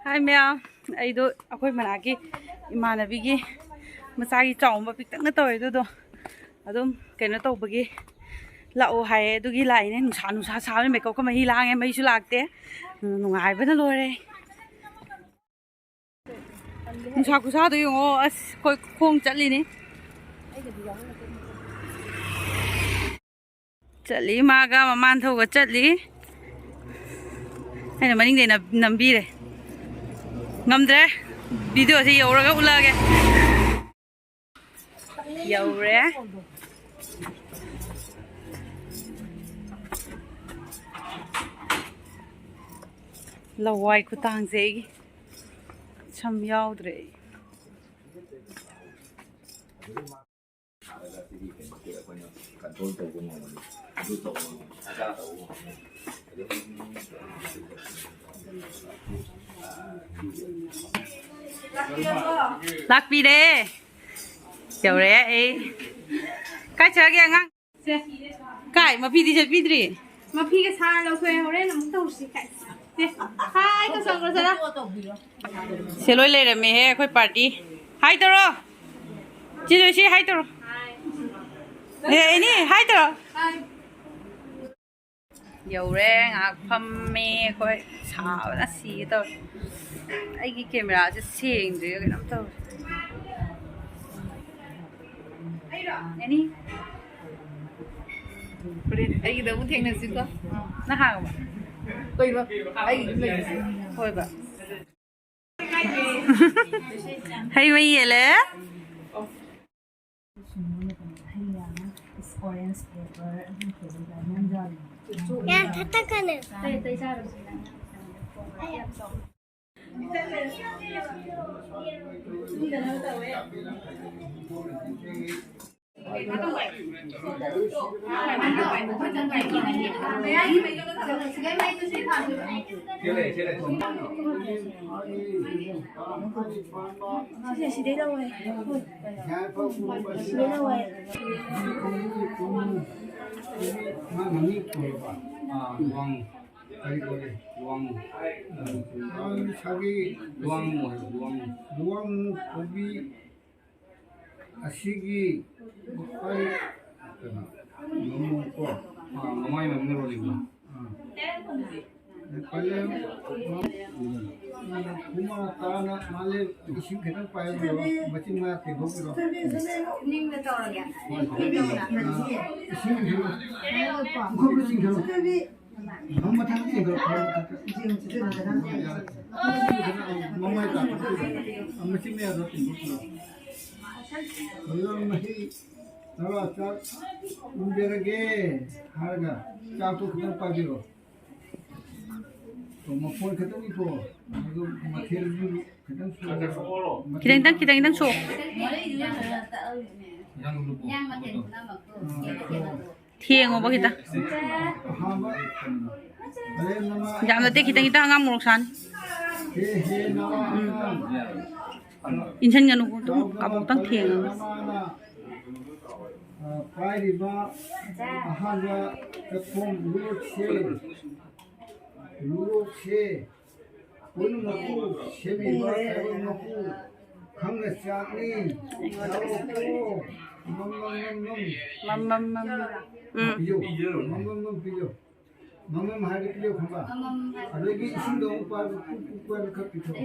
Hai mèo, ai do akhoi manaki imanabigi macagi chaumba piktangna tawaido adum kaino tawbagi lao hai adugi laine nusa sabe makeup ka mahi lange mai su lakte nungai bana lore nusa kusa do yongo as koi khong chatli ni chatli maga maman thoga chatli aina maning de nambi re ngamdre video se yoraga ulage yore lawai khutang se cham yaudre Lakbi de kiểu đấy ấy cái chơi kia ngang cái mà phi đi chơi phi đi mà phi cái xa lâu thuê hồi đấy là muốn tàu xí cái hai cái xong rồi sao đó xe lôi lên rồi mẹ hay khơi party hai tờ rồi chị rồi chị hai tờ rồi nè hai tờ rồi dầu rang à phăm mẹ khơi xào nó xì tờ ai cái cameraจะเสียงด้วยกันน้ำตาไอ้นี่ประเด็นไอ้เดี๋ยวมึงเที่ยงนั่นสิก็ น่าห่างป่ะ ไปแบบไอ้เลย โอ้ยแบบให้ไม่เยอะเลย Ya, katakan. luang kopi asigi bukai ngomong ko mamai mamnero ligo pale kuma tana male isim ketan pai ro macin ma te gogro ning na tao ya isim gogro sing gogro mamma thang sing gogro mamma ta macin me ro tin gogro mahi nala cha umberage harga cha to ketan pai ro mà phôi cái tông đi phô, mà thiên như cái tông số, kita đang số thiêng không bao kita jangan nanti kita nggak mau san insan nggak nunggu tuh kamu tang thiêng pai di ba ahanga kepong luộc xe cuốn ngọc xe bị ba cái ngọc không là chạc đi cháu mâm hai cái video không phải ở đây cái sinh động qua quen khắp cái thôi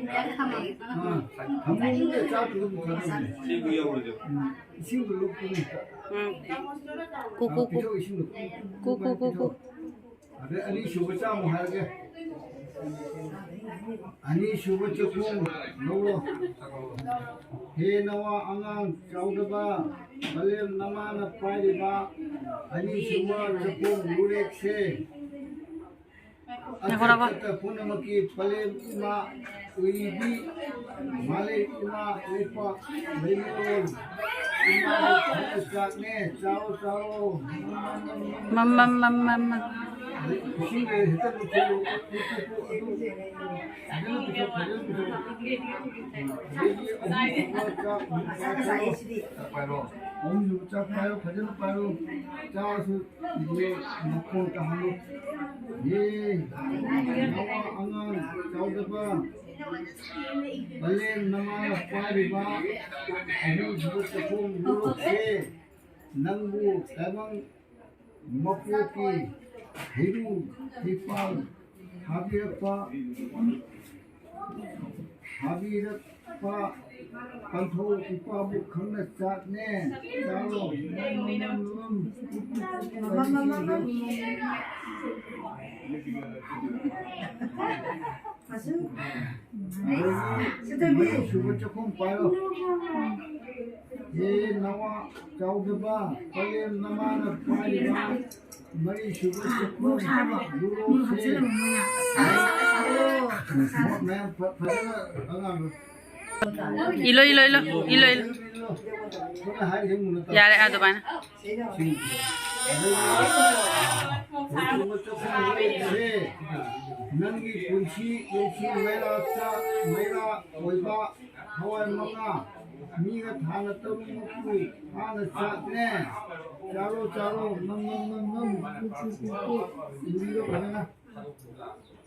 không muốn để cháu tụi mình làm gì sinh được lúc ku अरे अनी शुभचा महाराज अनी शुभचा कोण नवो हे नवा अंगांग चावदबा बलेम नमान पायबा अनी शुभचा कोण गुरेक्षे अच्छा पूनमकी बलेम मा उईबी माले इमा लेपा लेमोल इमा जाने चाओ चाओ मम ये नवा अंगन चौदह Balen namana pariba ahu jibut ko murse nangu tamang mapuki hiru hipal habirapa pantho ipabu khangna chatne chalo Subuh cukup payo. Ye nawa caudeba, paling nama nak paling mari subuh cukup. Dulu se. मैं पहले Ilo. Yare ato ba na? Nangi kunci mera oiba hawai maka miga thana tamu thana chatne chalo nam indiro bana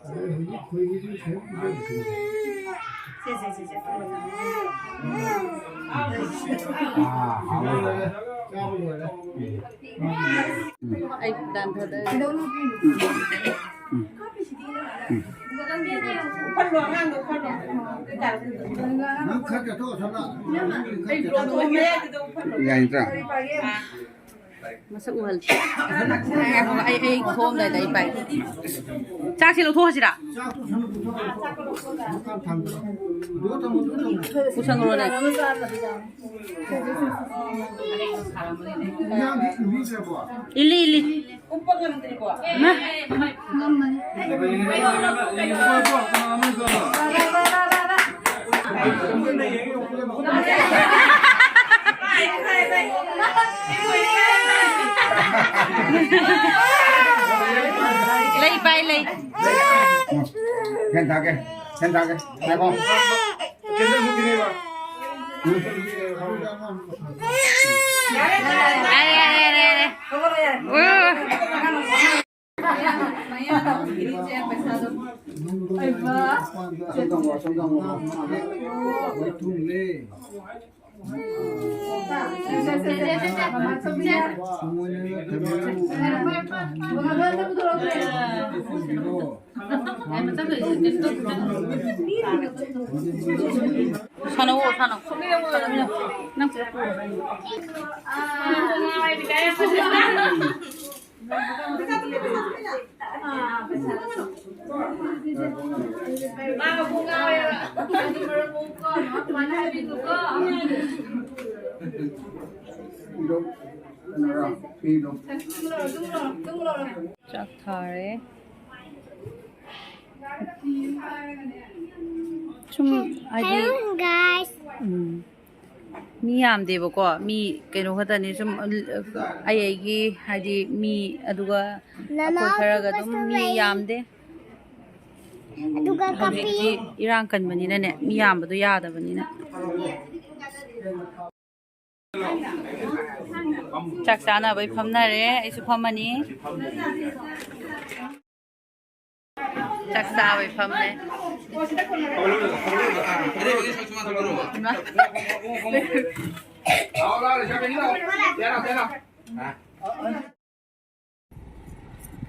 ini koi ni sem Ay, dan thada. Masa uhal. Ay, khom dai dai pai. Chak si lo tho si da. Usang ro na. Ili. Na. Lấy bay lấy. Khen thake, này con. Sana. Chak thare. 좀 Hello guys. 미 ꯌꯥꯝꯗꯦꯕꯀꯣ 미 ꯀꯩꯅꯣ ꯈꯛꯇꯅꯤ ꯁꯨꯝ ꯑꯩꯒꯤ ꯍꯥꯏꯗꯤ ꯃꯤ ꯑꯗꯨꯒ ꯑꯩꯈꯣꯏ ꯈꯔꯒ ꯑꯗꯨꯝ ꯃꯤ ꯌꯥꯝꯗꯦ Aduga ꯍꯧꯖꯤꯛꯇꯤ ꯏꯔꯥꯡ ꯀꯟꯕꯅꯤꯅꯅꯦ ꯃꯤ ꯌꯥꯝꯕꯗꯣ ꯌꯥꯗꯕꯅꯤꯅ ꯆꯥꯛ ꯆꯥꯅꯕꯩ ꯐꯝꯅꯔꯦ ꯑꯩꯁꯨ ꯐꯝꯃꯅꯤ ꯆꯥꯛ ꯆꯥꯕꯩ ꯐꯝꯃꯦ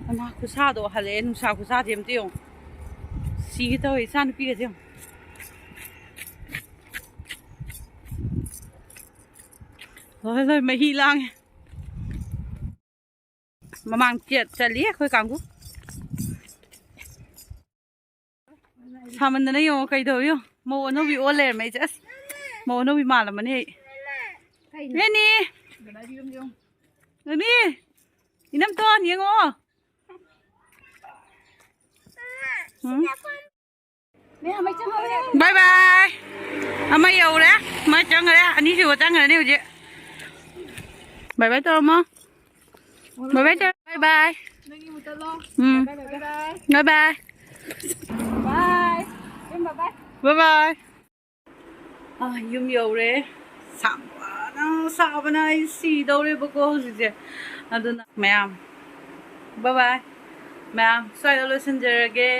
ꯑꯃ ꯈꯨꯁꯥꯗꯣ ꯍꯜꯂꯛꯑꯦ ꯅꯨꯡꯁꯥ ꯈꯨꯁꯥꯗꯤ ꯑꯝꯇ ꯌꯦꯡꯉꯨ ꯁꯤꯒꯦ ꯇꯧꯋꯦ ꯏꯆꯥ ꯅꯨꯄꯤꯒꯁꯦ ꯌꯦꯡꯉꯨ ꯂꯣꯏ ꯃꯍꯤ ꯂꯥꯡꯉꯦ ꯃꯃꯥꯡ ꯆꯠꯂꯤ ꯑꯩꯈꯣꯏ ꯀꯥꯡꯕꯨ 사만드나 요 그이도요 뭐 노비 올레 메이저스 뭐 노비 말라마니 레니 레니 이놈 또 니고 바이바이 아마 여우래 뭐 짱그래 아니 지워 짱그래 네 우지 바이바이 또 뭐 바이바이 또 바이바이 바이바이 Bye bye. Yum yore. Sabana see dore because aduna ma'am. Bye bye. Ma'am, so I listen again.